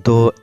2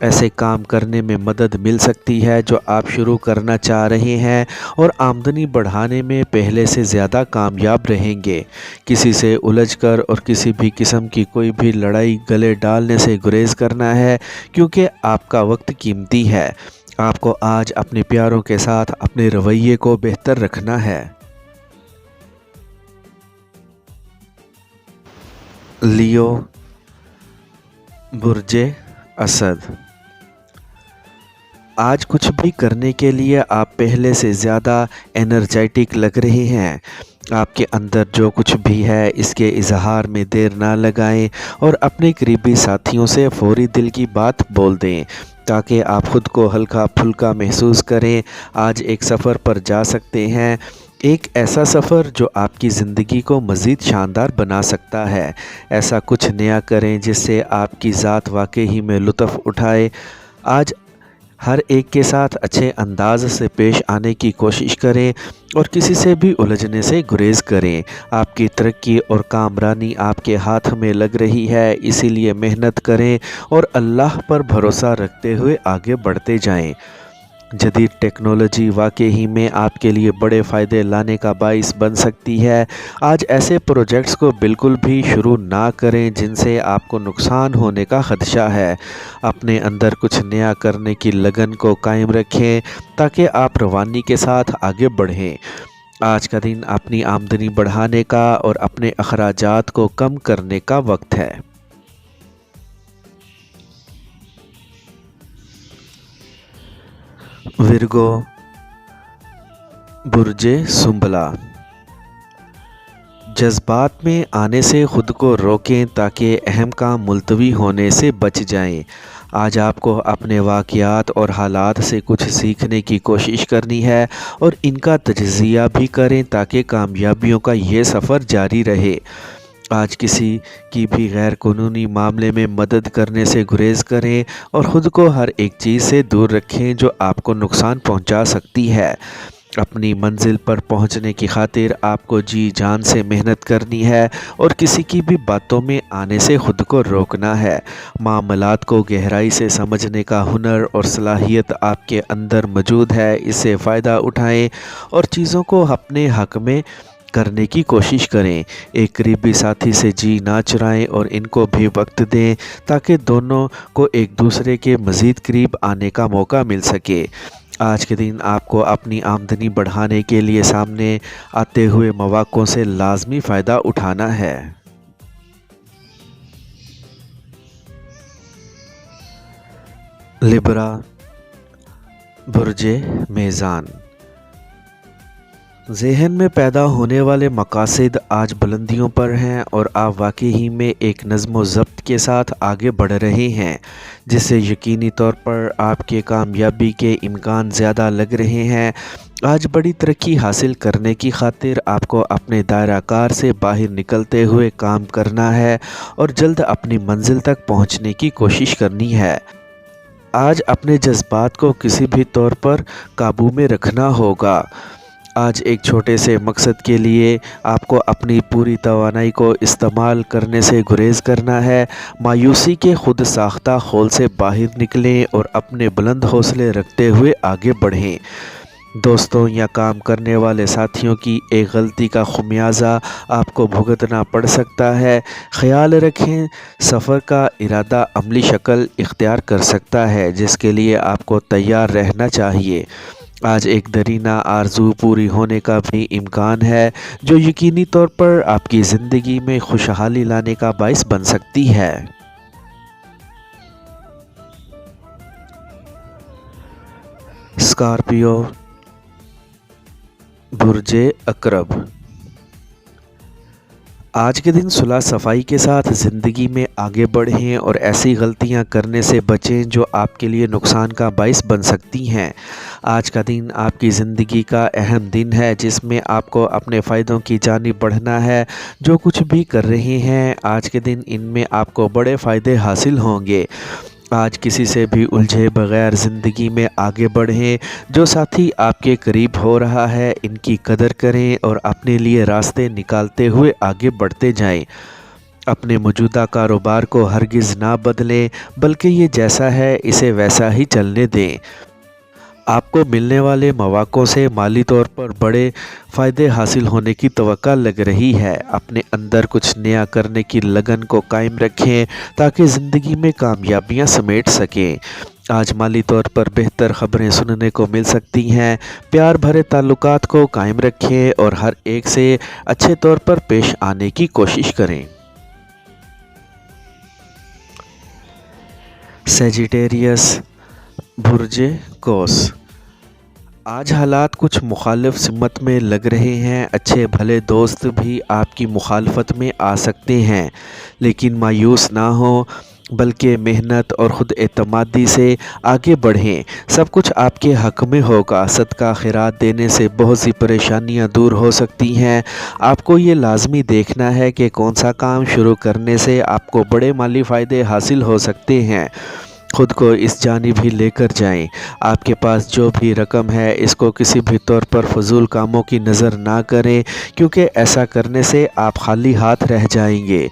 ایسے کام کرنے میں مدد مل سکتی ہے جو آپ شروع کرنا چاہ رہے ہیں اور آمدنی بڑھانے میں پہلے سے زیادہ کامیاب رہیں گے۔ کسی سے الجھ کر اور کسی بھی قسم کی کوئی بھی لڑائی گلے ڈالنے سے گریز کرنا ہے، کیونکہ آپ کا وقت قیمتی ہے۔ آپ کو آج اپنے پیاروں کے ساتھ اپنے رویے کو بہتر رکھنا ہے۔ لیو، برج اسد۔ آج کچھ بھی کرنے کے لیے آپ پہلے سے زیادہ انرجیٹک لگ رہے ہیں۔ آپ کے اندر جو کچھ بھی ہے اس کے اظہار میں دیر نہ لگائیں اور اپنے قریبی ساتھیوں سے فوری دل کی بات بول دیں تاکہ آپ خود کو ہلکا پھلکا محسوس کریں۔ آج ایک سفر پر جا سکتے ہیں، ایک ایسا سفر جو آپ کی زندگی کو مزید شاندار بنا سکتا ہے۔ ایسا کچھ نیا کریں جس سے آپ کی ذات واقعی میں لطف اٹھائے۔ آج ہر ایک کے ساتھ اچھے انداز سے پیش آنے کی کوشش کریں اور کسی سے بھی الجھنے سے گریز کریں۔ آپ کی ترقی اور کامرانی آپ کے ہاتھ میں لگ رہی ہے، اسی لیے محنت کریں اور اللہ پر بھروسہ رکھتے ہوئے آگے بڑھتے جائیں۔ جدید ٹیکنالوجی واقعی میں آپ کے لیے بڑے فائدے لانے کا باعث بن سکتی ہے۔ آج ایسے پروجیکٹس کو بالکل بھی شروع نہ کریں جن سے آپ کو نقصان ہونے کا خدشہ ہے۔ اپنے اندر کچھ نیا کرنے کی لگن کو قائم رکھیں تاکہ آپ روانی کے ساتھ آگے بڑھیں۔ آج کا دن اپنی آمدنی بڑھانے کا اور اپنے اخراجات کو کم کرنے کا وقت ہے۔ ورگو، برج سنبلا۔ جذبات میں آنے سے خود کو روکیں تاکہ اہم کام ملتوی ہونے سے بچ جائیں۔ آج آپ کو اپنے واقعات اور حالات سے کچھ سیکھنے کی کوشش کرنی ہے اور ان کا تجزیہ بھی کریں تاکہ کامیابیوں کا یہ سفر جاری رہے۔ آج کسی کی بھی غیر قانونی معاملے میں مدد کرنے سے گریز کریں اور خود کو ہر ایک چیز سے دور رکھیں جو آپ کو نقصان پہنچا سکتی ہے۔ اپنی منزل پر پہنچنے کی خاطر آپ کو جی جان سے محنت کرنی ہے اور کسی کی بھی باتوں میں آنے سے خود کو روکنا ہے۔ معاملات کو گہرائی سے سمجھنے کا ہنر اور صلاحیت آپ کے اندر موجود ہے، اس سے فائدہ اٹھائیں اور چیزوں کو اپنے حق میں کرنے کی کوشش کریں۔ ایک قریبی ساتھی سے جی نہ چرائیں اور ان کو بھی وقت دیں تاکہ دونوں کو ایک دوسرے کے مزید قریب آنے کا موقع مل سکے۔ آج کے دن آپ کو اپنی آمدنی بڑھانے کے لیے سامنے آتے ہوئے مواقعوں سے لازمی فائدہ اٹھانا ہے۔ لبرا، برج میزان۔ ذہن میں پیدا ہونے والے مقاصد آج بلندیوں پر ہیں اور آپ واقعی میں ایک نظم و ضبط کے ساتھ آگے بڑھ رہے ہیں، جس سے یقینی طور پر آپ کے کامیابی کے امکان زیادہ لگ رہے ہیں۔ آج بڑی ترقی حاصل کرنے کی خاطر آپ کو اپنے دائرہ کار سے باہر نکلتے ہوئے کام کرنا ہے اور جلد اپنی منزل تک پہنچنے کی کوشش کرنی ہے۔ آج اپنے جذبات کو کسی بھی طور پر قابو میں رکھنا ہوگا۔ آج ایک چھوٹے سے مقصد کے لیے آپ کو اپنی پوری توانائی کو استعمال کرنے سے گریز کرنا ہے۔ مایوسی کے خود ساختہ خول سے باہر نکلیں اور اپنے بلند حوصلے رکھتے ہوئے آگے بڑھیں۔ دوستوں یا کام کرنے والے ساتھیوں کی ایک غلطی کا خمیازہ آپ کو بھگتنا پڑ سکتا ہے۔ خیال رکھیں، سفر کا ارادہ عملی شکل اختیار کر سکتا ہے جس کے لیے آپ کو تیار رہنا چاہیے۔ آج ایک دیرینہ آرزو پوری ہونے کا بھی امکان ہے جو یقینی طور پر آپ کی زندگی میں خوشحالی لانے کا باعث بن سکتی ہے۔ اسکارپیو، برج عقرب۔ آج کے دن صلح صفائی کے ساتھ زندگی میں آگے بڑھیں اور ایسی غلطیاں کرنے سے بچیں جو آپ کے لیے نقصان کا باعث بن سکتی ہیں۔ آج کا دن آپ کی زندگی کا اہم دن ہے جس میں آپ کو اپنے فائدوں کی جانب بڑھنا ہے۔ جو کچھ بھی کر رہے ہیں آج کے دن ان میں آپ کو بڑے فائدے حاصل ہوں گے۔ آج کسی سے بھی الجھے بغیر زندگی میں آگے بڑھیں۔ جو ساتھی آپ کے قریب ہو رہا ہے ان کی قدر کریں اور اپنے لیے راستے نکالتے ہوئے آگے بڑھتے جائیں۔ اپنے موجودہ کاروبار کو ہرگز نہ بدلیں، بلکہ یہ جیسا ہے اسے ویسا ہی چلنے دیں۔ آپ کو ملنے والے مواقعوں سے مالی طور پر بڑے فائدے حاصل ہونے کی توقع لگ رہی ہے۔ اپنے اندر کچھ نیا کرنے کی لگن کو قائم رکھیں تاکہ زندگی میں کامیابیاں سمیٹ سکیں۔ آج مالی طور پر بہتر خبریں سننے کو مل سکتی ہیں۔ پیار بھرے تعلقات کو قائم رکھیں اور ہر ایک سے اچھے طور پر پیش آنے کی کوشش کریں۔ سیجیٹیریس، برج قوس۔ آج حالات کچھ مخالف سمت میں لگ رہے ہیں۔ اچھے بھلے دوست بھی آپ کی مخالفت میں آ سکتے ہیں، لیکن مایوس نہ ہوں بلکہ محنت اور خود اعتمادی سے آگے بڑھیں۔ سب کچھ آپ کے حق میں ہوگا۔ صدقہ خیرات دینے سے بہت سی پریشانیاں دور ہو سکتی ہیں۔ آپ کو یہ لازمی دیکھنا ہے کہ کون سا کام شروع کرنے سے آپ کو بڑے مالی فائدے حاصل ہو سکتے ہیں۔ خود کو اس جانب ہی لے کر جائیں۔ آپ کے پاس جو بھی رقم ہے اس کو کسی بھی طور پر فضول کاموں کی نظر نہ کریں، کیونکہ ایسا کرنے سے آپ خالی ہاتھ رہ جائیں گے۔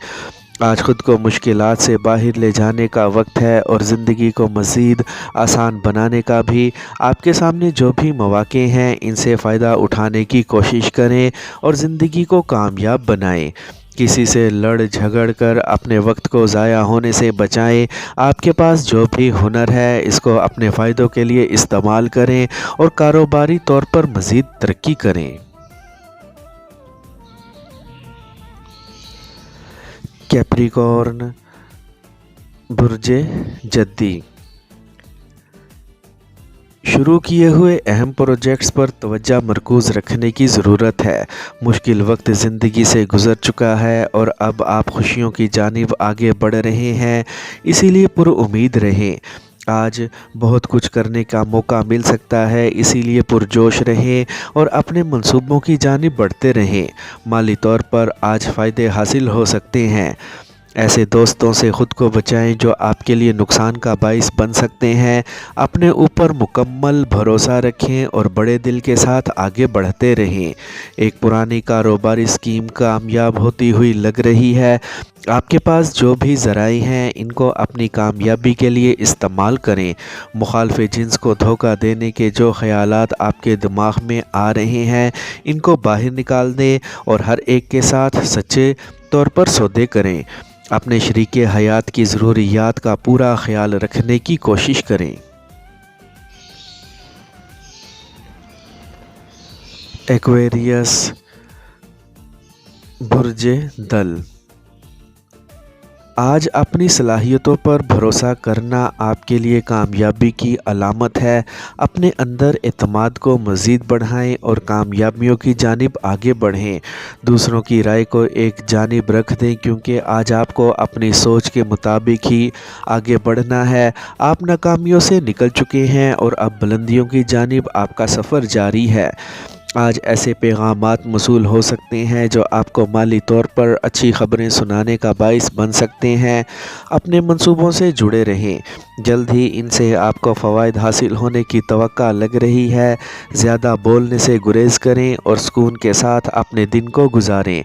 آج خود کو مشکلات سے باہر لے جانے کا وقت ہے اور زندگی کو مزید آسان بنانے کا بھی۔ آپ کے سامنے جو بھی مواقع ہیں ان سے فائدہ اٹھانے کی کوشش کریں اور زندگی کو کامیاب بنائیں۔ کسی سے لڑ جھگڑ کر اپنے وقت کو ضائع ہونے سے بچائیں۔ آپ کے پاس جو بھی ہنر ہے اس کو اپنے فائدوں کے لیے استعمال کریں اور کاروباری طور پر مزید ترقی کریں۔ کیپریکارن، برج جدی۔ شروع کیے ہوئے اہم پروجیکٹس پر توجہ مرکوز رکھنے کی ضرورت ہے۔ مشکل وقت زندگی سے گزر چکا ہے اور اب آپ خوشیوں کی جانب آگے بڑھ رہے ہیں، اسی لیے پر امید رہیں۔ آج بہت کچھ کرنے کا موقع مل سکتا ہے، اسی لیے پرجوش رہیں اور اپنے منصوبوں کی جانب بڑھتے رہیں۔ مالی طور پر آج فائدے حاصل ہو سکتے ہیں۔ ایسے دوستوں سے خود کو بچائیں جو آپ کے لیے نقصان کا باعث بن سکتے ہیں۔ اپنے اوپر مکمل بھروسہ رکھیں اور بڑے دل کے ساتھ آگے بڑھتے رہیں۔ ایک پرانی کاروباری اسکیم کامیاب ہوتی ہوئی لگ رہی ہے۔ آپ کے پاس جو بھی ذرائع ہیں ان کو اپنی کامیابی کے لیے استعمال کریں۔ مخالف جنس کو دھوکہ دینے کے جو خیالات آپ کے دماغ میں آ رہے ہیں ان کو باہر نکال دیں اور ہر ایک کے ساتھ سچے طور پر سودے کریں۔ اپنے شریک حیات کی ضروریات کا پورا خیال رکھنے کی کوشش کریں۔ ایکویریس، برج دل۔ آج اپنی صلاحیتوں پر بھروسہ کرنا آپ کے لیے کامیابی کی علامت ہے۔ اپنے اندر اعتماد کو مزید بڑھائیں اور کامیابیوں کی جانب آگے بڑھیں۔ دوسروں کی رائے کو ایک جانب رکھ دیں کیونکہ آج آپ کو اپنی سوچ کے مطابق ہی آگے بڑھنا ہے۔ آپ ناکامیوں سے نکل چکے ہیں اور اب بلندیوں کی جانب آپ کا سفر جاری ہے۔ آج ایسے پیغامات موصول ہو سکتے ہیں جو آپ کو مالی طور پر اچھی خبریں سنانے کا باعث بن سکتے ہیں۔ اپنے منصوبوں سے جڑے رہیں، جلد ہی ان سے آپ کو فوائد حاصل ہونے کی توقع لگ رہی ہے۔ زیادہ بولنے سے گریز کریں اور سکون کے ساتھ اپنے دن کو گزاریں۔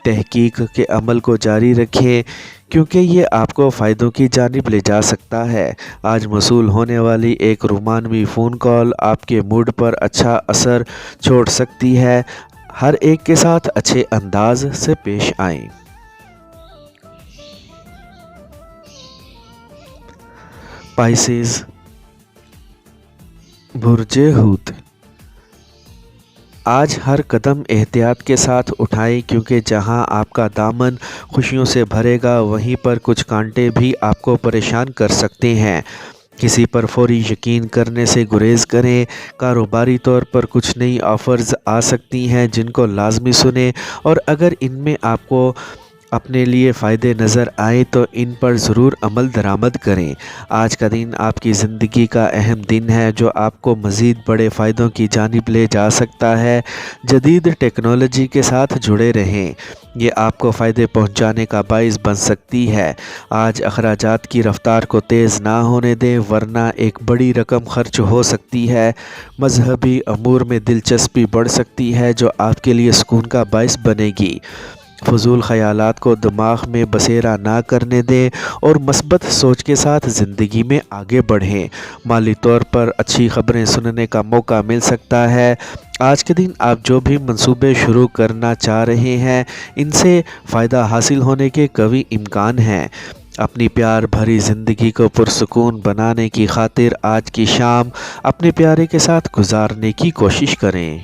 تحقیق کے عمل کو جاری رکھیں کیونکہ یہ آپ کو فائدوں کی جانب لے جا سکتا ہے۔ آج موصول ہونے والی ایک رومانوی فون کال آپ کے موڈ پر اچھا اثر چھوڑ سکتی ہے۔ ہر ایک کے ساتھ اچھے انداز سے پیش آئیں۔ پائسیز، برج حوت۔ آج ہر قدم احتیاط کے ساتھ اٹھائیں کیونکہ جہاں آپ کا دامن خوشیوں سے بھرے گا وہیں پر کچھ کانٹے بھی آپ کو پریشان کر سکتے ہیں۔ کسی پر فوری یقین کرنے سے گریز کریں۔ کاروباری طور پر کچھ نئی آفرز آ سکتی ہیں جن کو لازمی سنیں اور اگر ان میں آپ کو اپنے لیے فائدے نظر آئیں تو ان پر ضرور عمل درآمد کریں۔ آج کا دن آپ کی زندگی کا اہم دن ہے جو آپ کو مزید بڑے فائدوں کی جانب لے جا سکتا ہے۔ جدید ٹیکنالوجی کے ساتھ جڑے رہیں، یہ آپ کو فائدے پہنچانے کا باعث بن سکتی ہے۔ آج اخراجات کی رفتار کو تیز نہ ہونے دیں ورنہ ایک بڑی رقم خرچ ہو سکتی ہے۔ مذہبی امور میں دلچسپی بڑھ سکتی ہے جو آپ کے لیے سکون کا باعث بنے گی۔ فضول خیالات کو دماغ میں بسیرا نہ کرنے دیں اور مثبت سوچ کے ساتھ زندگی میں آگے بڑھیں۔ مالی طور پر اچھی خبریں سننے کا موقع مل سکتا ہے۔ آج کے دن آپ جو بھی منصوبے شروع کرنا چاہ رہے ہیں ان سے فائدہ حاصل ہونے کے قوی امکان ہیں۔ اپنی پیار بھری زندگی کو پرسکون بنانے کی خاطر آج کی شام اپنے پیارے کے ساتھ گزارنے کی کوشش کریں۔